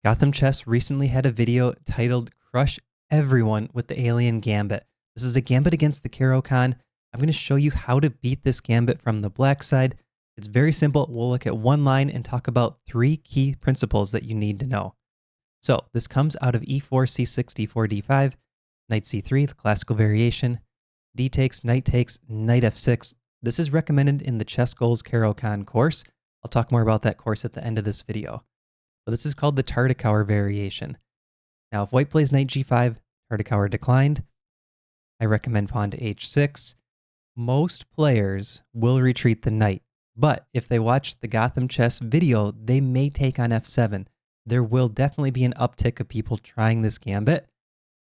Gothamchess recently had a video titled Crush Everyone with the Alien Gambit. This is a gambit against the Caro-Kann. I'm going to show you how to beat this gambit from the black side. It's very simple. We'll look at one line and talk about three key principles that you need to know. So this comes out of e4, c6, d4, d5, knight c3, the classical variation, d takes, knight f6. This is recommended in the ChessGoals Caro-Kann course. I'll talk more about that course at the end of this video. But this is called the Caro-Kann variation. Now, if white plays knight g5, Caro-Kann declined. I recommend pawn to h6. Most players will retreat the knight, but if they watch the Gothamchess video, they may take on f7. There will definitely be an uptick of people trying this gambit,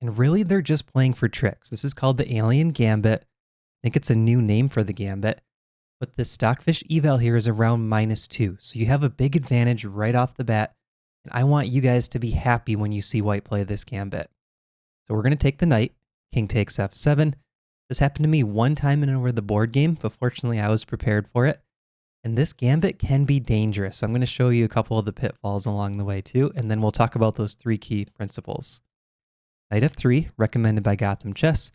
and really they're just playing for tricks. This is called the Alien Gambit. I think it's a new name for the gambit, but the stockfish eval here is around -2, so you have a big advantage right off the bat, and I want you guys to be happy when you see white play this gambit. So we're going to take the knight, king takes f7. This happened to me one time in over the board game, but fortunately I was prepared for it. And this gambit can be dangerous. So I'm going to show you a couple of the pitfalls along the way too, and then we'll talk about those three key principles. Knight f3, recommended by Gothamchess.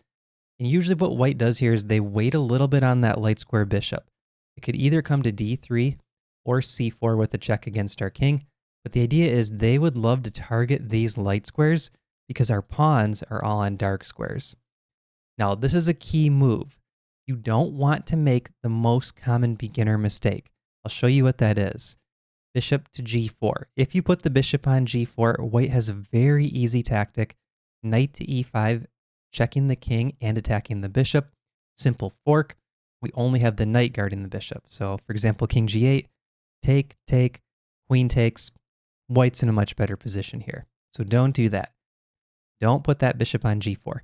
And usually what white does here is they wait a little bit on that light square bishop. It could either come to d3 or c4 with a check against our king, but the idea is they would love to target these light squares because our pawns are all on dark squares. Now, this is a key move. You don't want to make the most common beginner mistake. I'll show you what that is. Bishop to g4. If you put the bishop on g4, white has a very easy tactic. Knight to e5, checking the king and attacking the bishop. Simple fork. We only have the knight guarding the bishop. So, for example, king g8, take, queen takes. White's in a much better position here. So don't do that. Don't put that bishop on g4.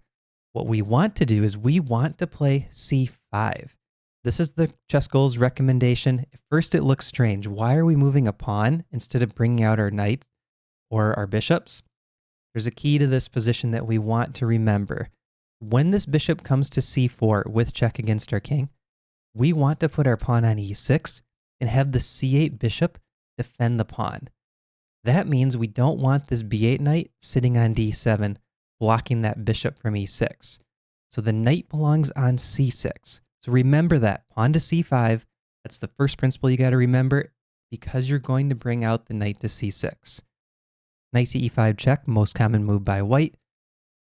What we want to do is we want to play c5. This is the ChessGoals recommendation. At first it looks strange. Why are we moving a pawn instead of bringing out our knights or our bishops? There's a key to this position that we want to remember. When this bishop comes to c4 with check against our king, we want to put our pawn on e6 and have the c8 bishop defend the pawn. That means we don't want this b8 knight sitting on d7, blocking that bishop from e6. So the knight belongs on c6. So remember that. Pawn to c5, that's the first principle you got to remember because you're going to bring out the knight to c6. Knight to e5 check, most common move by white.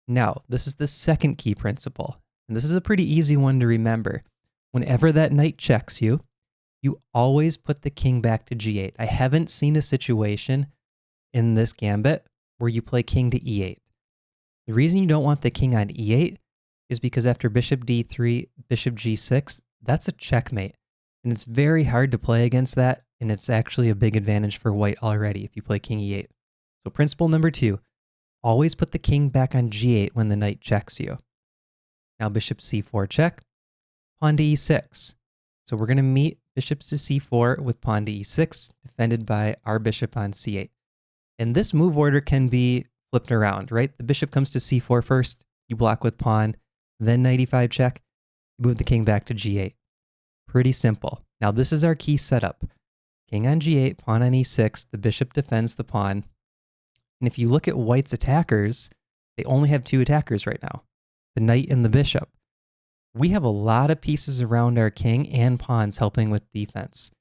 Now, this is the second key principle, and this is a pretty easy one to remember. Whenever that knight checks you, you always put the king back to g8. I haven't seen a situation in this gambit where you play king to e8. The reason you don't want the king on e8 is because after bishop d3, bishop g6, that's a checkmate. And it's very hard to play against that, and it's actually a big advantage for white already if you play king e8. So principle number 2, always put the king back on g8 when the knight checks you. Now bishop c4 check, pawn to e6. So we're going to meet bishops to c4 with pawn to e6, defended by our bishop on c8. And this move order can be flipped around, right? The bishop comes to c4 first, you block with pawn, then knight e5 check, you move the king back to g8. Pretty simple. Now this is our key setup. King on g8, pawn on e6, the bishop defends the pawn. And if you look at white's attackers, they only have 2 attackers right now, the knight and the bishop. We have a lot of pieces around our king and pawns helping with defense.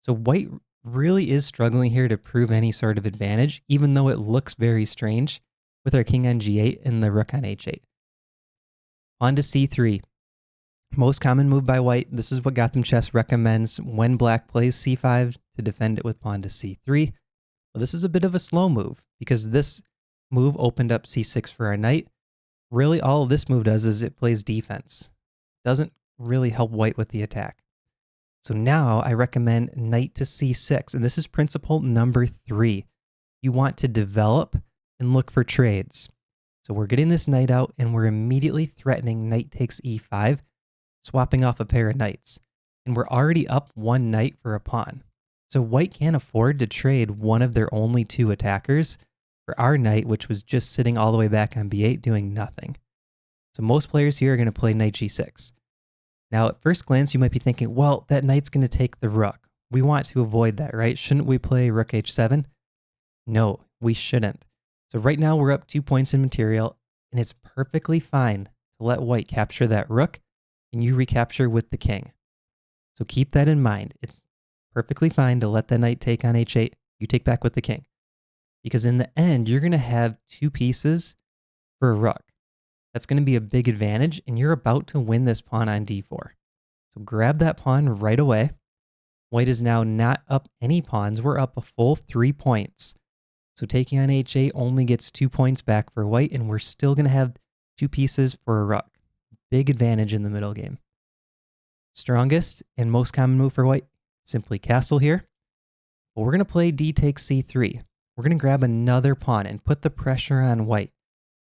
So white really is struggling here to prove any sort of advantage, even though it looks very strange with our king on g8 and the rook on h8. On to c3. Most common move by white. This is what Gothamchess recommends when black plays c5 to defend it with pawn to c3. Well, this is a bit of a slow move because this move opened up c6 for our knight. Really, all this move does is it plays defense. Doesn't really help white with the attack. So now I recommend knight to c6, and this is principle number 3. You want to develop and look for trades. So we're getting this knight out, and we're immediately threatening knight takes e5, swapping off a pair of knights. And we're already up 1 knight for a pawn. So white can't afford to trade one of their only 2 attackers for our knight, which was just sitting all the way back on b8 doing nothing. So most players here are going to play knight g6. Now, at first glance, you might be thinking, well, that knight's going to take the rook. We want to avoid that, right? Shouldn't we play rook h7? No, we shouldn't. So right now we're up 2 points in material, and it's perfectly fine to let white capture that rook, and you recapture with the king. So keep that in mind. It's perfectly fine to let the knight take on h8, you take back with the king. Because in the end, you're going to have 2 pieces for a rook. That's going to be a big advantage, and you're about to win this pawn on d4. So grab that pawn right away. White is now not up any pawns. We're up a full 3 points. So taking on h8 only gets 2 points back for white, and we're still going to have 2 pieces for a rook. Big advantage in the middle game. Strongest and most common move for white, simply castle here. But we're going to play d takes c3. We're going to grab another pawn and put the pressure on white,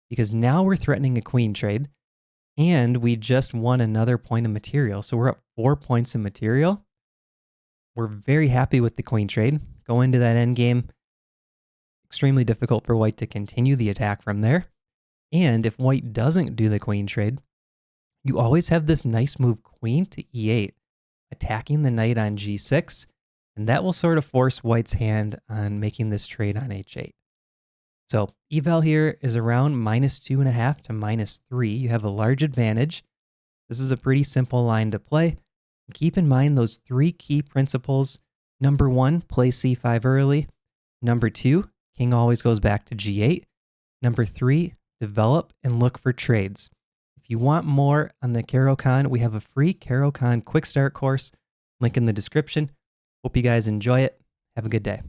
because now we're threatening a queen trade, and we just won another point of material. So we're up 4 points in material. We're very happy with the queen trade. Go into that endgame. Extremely difficult for white to continue the attack from there. And if white doesn't do the queen trade, you always have this nice move queen to e8, attacking the knight on g6, and that will sort of force white's hand on making this trade on h8. So eval here is around -2.5 to -3. You have a large advantage. This is a pretty simple line to play. Keep in mind those 3 key principles. Number 1, play c5 early. Number 2, king always goes back to g8. Number 3, develop and look for trades. If you want more on the Caro-Kann, we have a free Caro-Kann quick start course. Link in the description. Hope you guys enjoy it. Have a good day.